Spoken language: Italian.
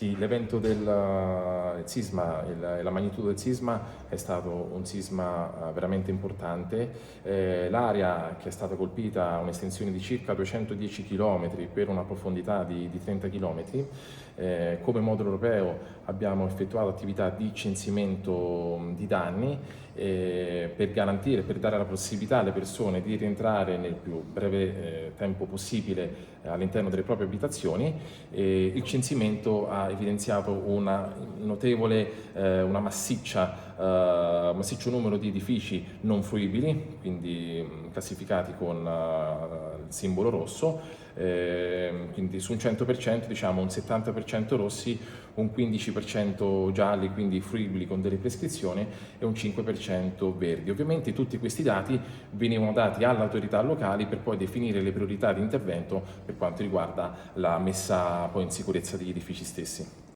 Sì, l'evento del il sisma e la magnitudo del sisma è stato un sisma veramente importante. L'area che è stata colpita ha un'estensione di circa 210 km per una profondità di 30 km. Come modulo europeo abbiamo effettuato attività di censimento di danni per garantire, per dare la possibilità alle persone di rientrare nel più breve tempo possibile all'interno delle proprie abitazioni. Il censimento ha evidenziato una notevole, una massiccio numero di edifici non fruibili, quindi classificati con il simbolo rosso, quindi su un 100% diciamo un 70% rossi, un 15% gialli, quindi fruibili con delle prescrizioni, e un 5% verdi. Ovviamente tutti questi dati venivano dati alle autorità locali per poi definire le priorità di intervento per quanto riguarda la messa poi in sicurezza degli edifici stessi.